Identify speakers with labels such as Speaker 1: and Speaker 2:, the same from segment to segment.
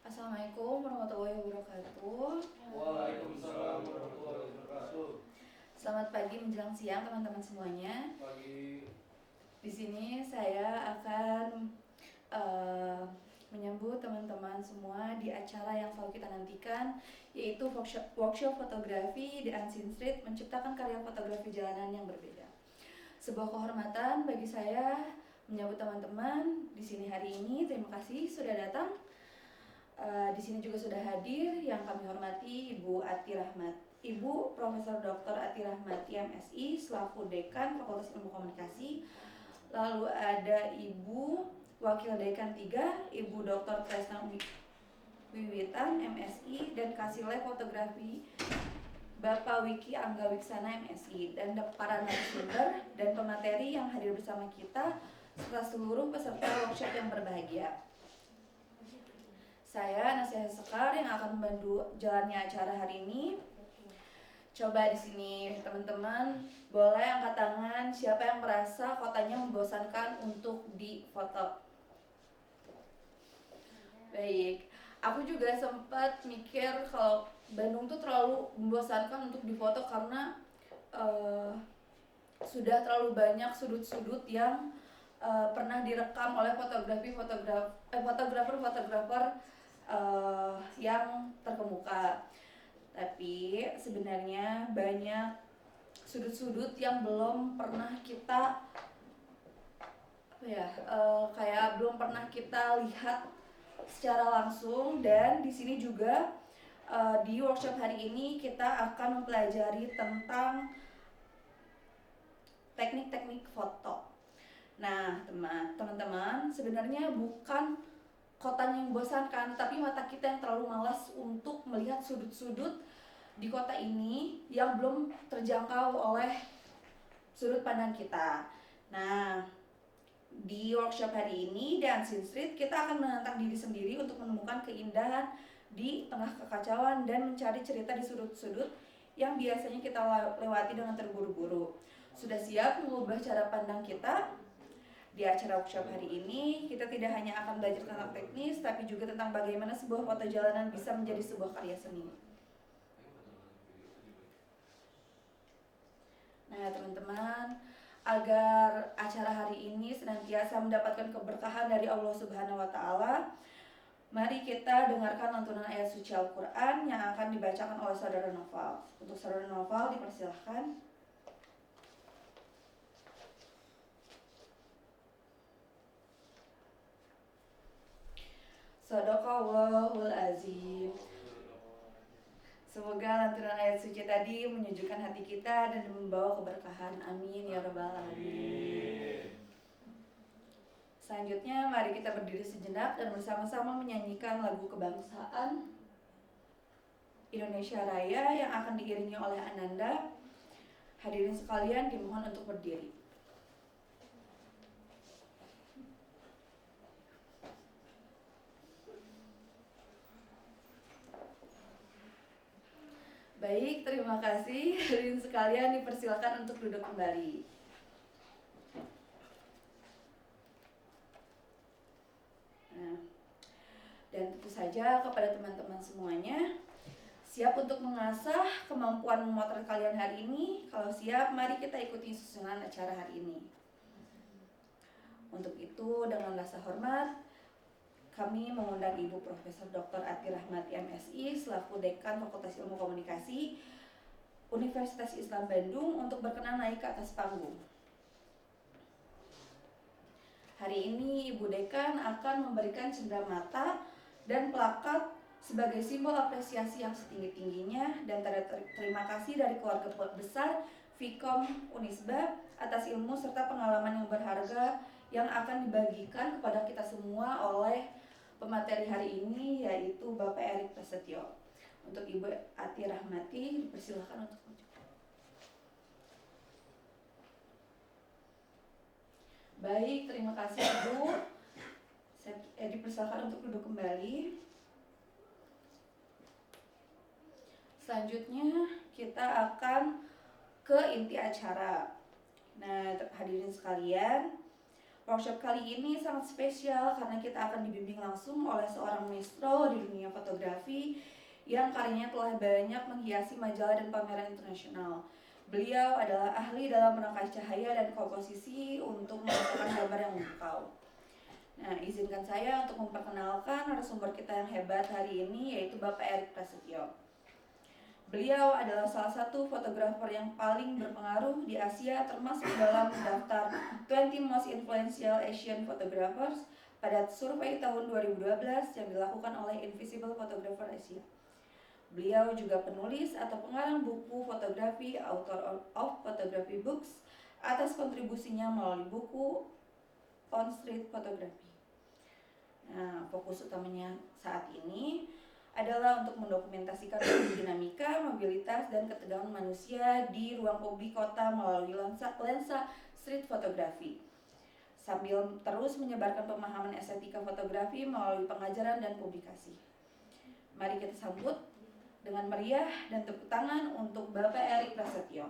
Speaker 1: Assalamualaikum warahmatullahi wabarakatuh.
Speaker 2: Waalaikumsalam warahmatullahi wabarakatuh.
Speaker 1: Selamat pagi menjelang siang teman-teman semuanya.
Speaker 2: Pagi.
Speaker 1: Di sini saya akan menyambut teman-teman semua di acara yang selalu kita nantikan, yaitu workshop fotografi di Unseen Street, menciptakan karya fotografi jalanan yang berbeda. Sebuah kehormatan bagi saya menyambut teman-teman di sini hari ini. Terima kasih sudah datang. Di sini juga sudah hadir yang kami hormati Ibu Profesor Dr. Ati Rahmati MSI selaku Dekan Fakultas Ilmu Komunikasi. Lalu ada Ibu Wakil Dekan 3, Ibu Dr. Tresna Wiwitan MSI, dan Kasile Fotografi Bapak Wiki Angga Wiksana MSI, dan para narasumber dan pemateri yang hadir bersama kita serta seluruh peserta workshop yang berbahagia. Saya Nasiha Sekar yang akan membantu jalannya acara hari ini. Coba di sini teman-teman boleh angkat tangan siapa yang merasa kotanya membosankan untuk difoto. Baik, aku juga sempat mikir kalau Bandung tuh terlalu membosankan untuk difoto karena sudah terlalu banyak sudut-sudut yang pernah direkam oleh fotografer yang terkemuka. Tapi sebenarnya banyak sudut-sudut yang belum pernah kita belum pernah kita lihat secara langsung. Dan di sini juga di workshop hari ini kita akan mempelajari tentang teknik-teknik foto. Nah, teman-teman, sebenarnya bukan kotanya yang membosankan, tapi mata kita yang terlalu malas untuk melihat sudut-sudut di kota ini yang belum terjangkau oleh sudut pandang kita. Nah, di workshop hari ini di Unseen Street kita akan menantang diri sendiri untuk menemukan keindahan di tengah kekacauan dan mencari cerita di sudut-sudut yang biasanya kita lewati dengan terburu-buru. Sudah siap mengubah cara pandang kita? Di acara workshop hari ini, kita tidak hanya akan belajar tentang teknis, tapi juga tentang bagaimana sebuah foto jalanan bisa menjadi sebuah karya seni. Nah, teman-teman, agar acara hari ini senantiasa mendapatkan keberkahan dari Allah Subhanahu wa Ta'ala, mari kita dengarkan lantunan ayat suci Al-Quran yang akan dibacakan oleh Saudara Noval. Untuk Saudara Noval, dipersilahkan. Shadaqallahul Azim. Semoga lantunan ayat suci tadi menyejukkan hati kita dan membawa keberkahan. Amin ya rabbal alamin. Selanjutnya mari kita berdiri sejenak dan bersama-sama menyanyikan lagu kebangsaan Indonesia Raya yang akan diiringi oleh Ananda. Hadirin sekalian dimohon untuk berdiri. Baik, terima kasih. Hadirin sekalian dipersilakan untuk duduk kembali. Nah, dan tentu saja kepada teman-teman semuanya, siap untuk mengasah kemampuan memotret kalian hari ini? Kalau siap, mari kita ikuti susunan acara hari ini. Untuk itu, dengan rasa hormat, kami mengundang Ibu Profesor Dr. Ati Rahmati MSI selaku Dekan Fakultas Ilmu Komunikasi Universitas Islam Bandung untuk berkenan naik ke atas panggung. Hari ini Ibu Dekan akan memberikan cenderamata dan plakat sebagai simbol apresiasi yang setinggi-tingginya dan terima kasih dari keluarga besar Vkom Unisba atas ilmu serta pengalaman yang berharga yang akan dibagikan kepada kita semua oleh pemateri hari ini, yaitu Bapak Erik Prasetyo. Untuk Ibu Ati Rahmati, dipersilakan untuk maju. Baik, terima kasih Ibu. Saya dipersilakan untuk duduk kembali. Selanjutnya kita akan ke inti acara. Nah, hadirin sekalian, Workshop kali ini sangat spesial karena kita akan dibimbing langsung oleh seorang maestro di dunia fotografi yang karyanya telah banyak menghiasi majalah dan pameran internasional. Beliau adalah ahli dalam menangkai cahaya dan komposisi untuk menghasilkan gambar yang memukau. Nah, izinkan saya untuk memperkenalkan narasumber kita yang hebat hari ini, yaitu Bapak Erik Prasetyo. Beliau adalah salah satu fotografer yang paling berpengaruh di Asia, termasuk dalam daftar 20 Most Influential Asian Photographers pada survei tahun 2012 yang dilakukan oleh Invisible Photographer Asia. Beliau juga penulis atau pengarang buku fotografi, author of photography books, atas kontribusinya melalui buku On Street Photography. Nah, fokus utamanya saat ini adalah untuk mendokumentasikan dinamika, mobilitas, dan ketegangan manusia di ruang publik kota melalui lensa street photography, sambil terus menyebarkan pemahaman estetika fotografi melalui pengajaran dan publikasi. Mari kita sambut dengan meriah dan tepuk tangan untuk Bapak Erik Prasetyo.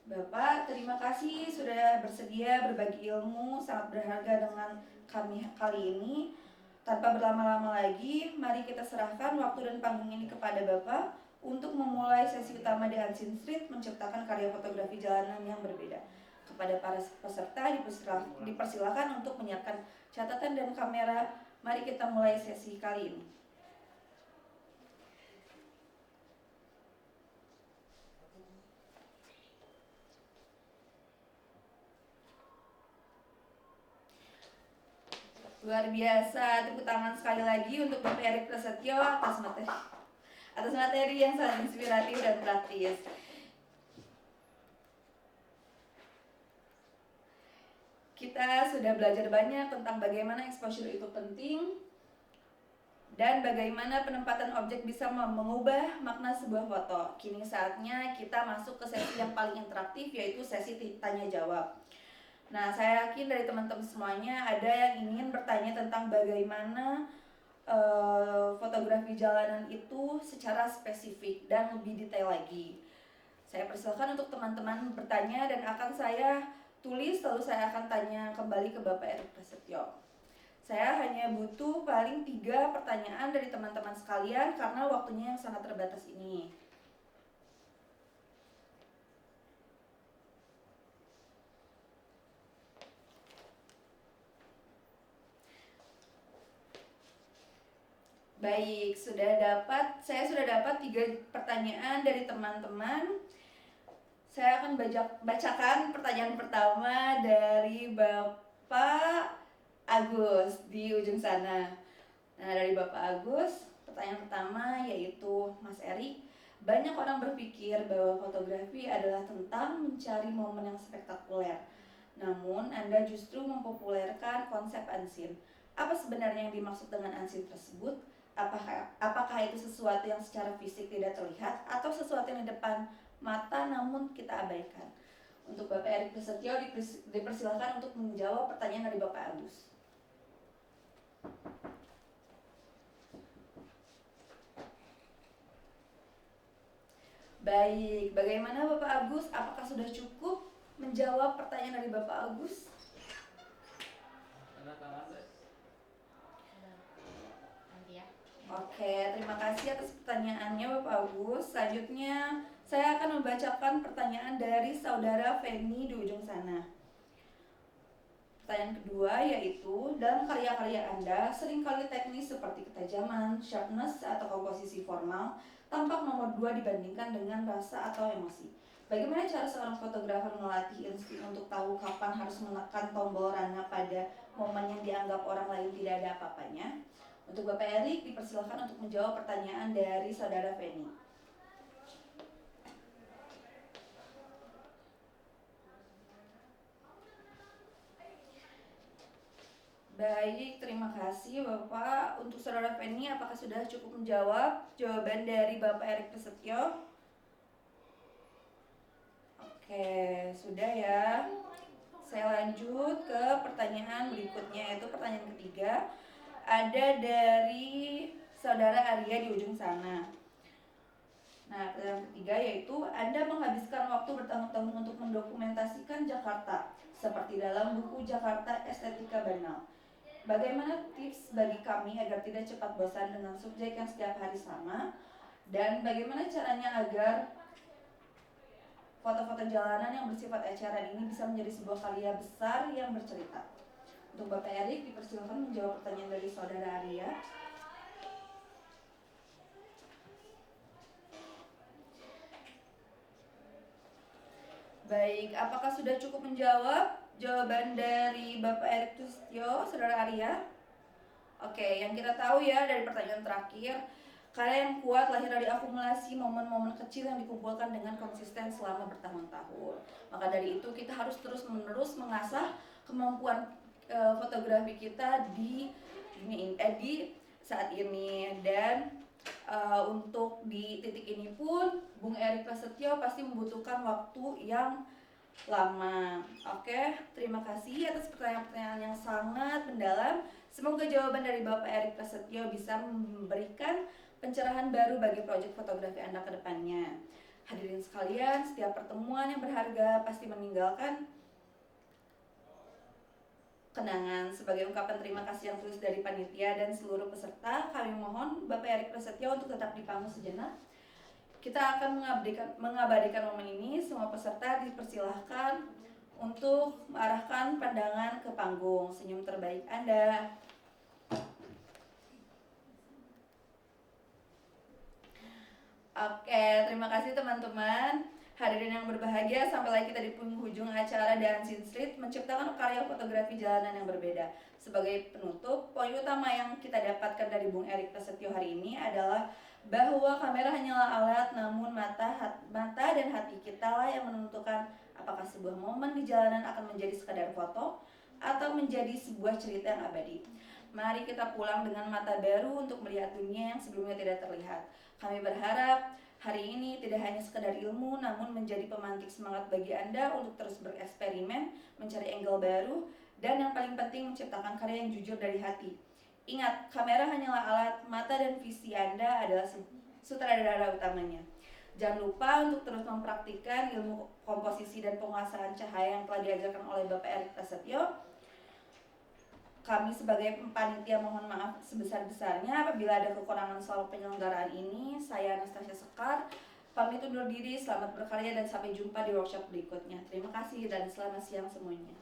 Speaker 1: Bapak, terima kasih sudah bersedia berbagi ilmu sangat berharga dengan kami kali ini. Tanpa berlama-lama lagi, mari kita serahkan waktu dan panggung ini kepada Bapak untuk memulai sesi utama di Unseen Street menciptakan karya fotografi jalanan yang berbeda. Kepada para peserta dipersilakan untuk menyiapkan catatan dan kamera. Mari kita mulai sesi kali ini. Luar biasa, tepuk tangan sekali lagi untuk Bapak Erik Prasetyo atas materi yang sangat inspiratif dan praktis. Kita sudah belajar banyak tentang bagaimana exposure itu penting dan bagaimana penempatan objek bisa mengubah makna sebuah foto. Kini saatnya kita masuk ke sesi yang paling interaktif, yaitu sesi tanya jawab. Nah, saya yakin dari teman-teman semuanya ada yang ingin bertanya tentang bagaimana fotografi jalanan itu secara spesifik dan lebih detail lagi. Saya persilakan untuk teman-teman bertanya dan akan saya tulis, lalu saya akan tanya kembali ke Bapak Erik Prasetyo. Saya hanya butuh paling 3 pertanyaan dari teman-teman sekalian karena waktunya yang sangat terbatas ini. Baik, saya sudah dapat 3 pertanyaan dari teman-teman. Saya akan bacakan pertanyaan pertama dari Bapak Agus di ujung sana. Nah, dari Bapak Agus, pertanyaan pertama yaitu, Mas Erik, banyak orang berpikir bahwa fotografi adalah tentang mencari momen yang spektakuler. Namun, Anda justru mempopulerkan konsep unseen. Apa sebenarnya yang dimaksud dengan unseen tersebut? Apakah itu sesuatu yang secara fisik tidak terlihat atau sesuatu yang di depan mata namun kita abaikan? Untuk Bapak Erik Prasetyo dipersilakan untuk menjawab pertanyaan dari Bapak Agus. Baik, bagaimana Bapak Agus? Apakah sudah cukup menjawab pertanyaan dari Bapak Agus? Oke, terima kasih atas pertanyaannya Bapak Agus. Selanjutnya, saya akan membacakan pertanyaan dari saudara Feni di ujung sana. Pertanyaan kedua yaitu, dalam karya-karya Anda seringkali teknis seperti ketajaman, sharpness, atau komposisi formal tampak nomor 2 dibandingkan dengan rasa atau emosi. Bagaimana cara seorang fotografer melatih insting untuk tahu kapan harus menekan tombol rana pada momen yang dianggap orang lain tidak ada apa-apanya? Untuk Bapak Erik, dipersilakan untuk menjawab pertanyaan dari saudara Feni. Baik, terima kasih Bapak. Untuk saudara Feni, apakah sudah cukup menjawab jawaban dari Bapak Erik Prasetyo? Oke, sudah ya. Saya lanjut ke pertanyaan berikutnya, yaitu pertanyaan ketiga. Ada dari saudara Arya di ujung sana. Nah, yang ketiga yaitu Anda menghabiskan waktu bertahun-tahun untuk mendokumentasikan Jakarta, seperti dalam buku Jakarta Estetika Banal. Bagaimana tips bagi kami agar tidak cepat bosan dengan subjek yang setiap hari sama? Dan bagaimana caranya agar foto-foto jalanan yang bersifat eceran ini bisa menjadi sebuah karya besar yang bercerita? Untuk Bapak Erik, dipersilakan menjawab pertanyaan dari Saudara Arya. Baik, apakah sudah cukup menjawab jawaban dari Bapak Erik Tustio, Saudara Arya? Oke, yang kita tahu ya dari pertanyaan terakhir, karya yang kuat lahir dari akumulasi momen-momen kecil yang dikumpulkan dengan konsisten selama bertahun-tahun. Maka dari itu kita harus terus-menerus mengasah kemampuan fotografi kita di saat ini. Dan untuk di titik ini pun Bung Erik Prasetyo pasti membutuhkan waktu yang lama. Oke, terima kasih atas pertanyaan-pertanyaan yang sangat mendalam. Semoga jawaban dari Bapak Erik Prasetyo bisa memberikan pencerahan baru bagi proyek fotografi Anda ke depannya. Hadirin sekalian, setiap pertemuan yang berharga pasti meninggalkan kenangan. Sebagai ungkapan terima kasih yang tulus dari panitia dan seluruh peserta, kami mohon Bapak Erik Prasetyo untuk tetap di panggung sejenak. Kita akan mengabadikan momen ini. Semua peserta dipersilahkan untuk mengarahkan pandangan ke panggung. Senyum terbaik Anda. Oke, terima kasih teman-teman. Hadirin yang berbahagia, sampailah kita di penghujung acara Dancing Street menciptakan karya fotografi jalanan yang berbeda. Sebagai penutup, poin utama yang kita dapatkan dari Bung Erik Prasetyo hari ini adalah bahwa kamera hanyalah alat, namun mata dan hati kita lah yang menentukan apakah sebuah momen di jalanan akan menjadi sekadar foto atau menjadi sebuah cerita yang abadi. Mari kita pulang dengan mata baru untuk melihat dunia yang sebelumnya tidak terlihat. Kami berharap hari ini tidak hanya sekedar ilmu, namun menjadi pemantik semangat bagi Anda untuk terus bereksperimen, mencari angle baru, dan yang paling penting menciptakan karya yang jujur dari hati. Ingat, kamera hanyalah alat, mata dan visi Anda adalah sutradara utamanya. Jangan lupa untuk terus mempraktikkan ilmu komposisi dan penguasaan cahaya yang telah diajarkan oleh Bapak Erik Prasetyo. Kami sebagai panitia mohon maaf sebesar-besarnya apabila ada kekurangan selama penyelenggaraan ini. Saya Anastasia Sekar, pamit undur diri, selamat berkarya dan sampai jumpa di workshop berikutnya. Terima kasih dan selamat siang semuanya.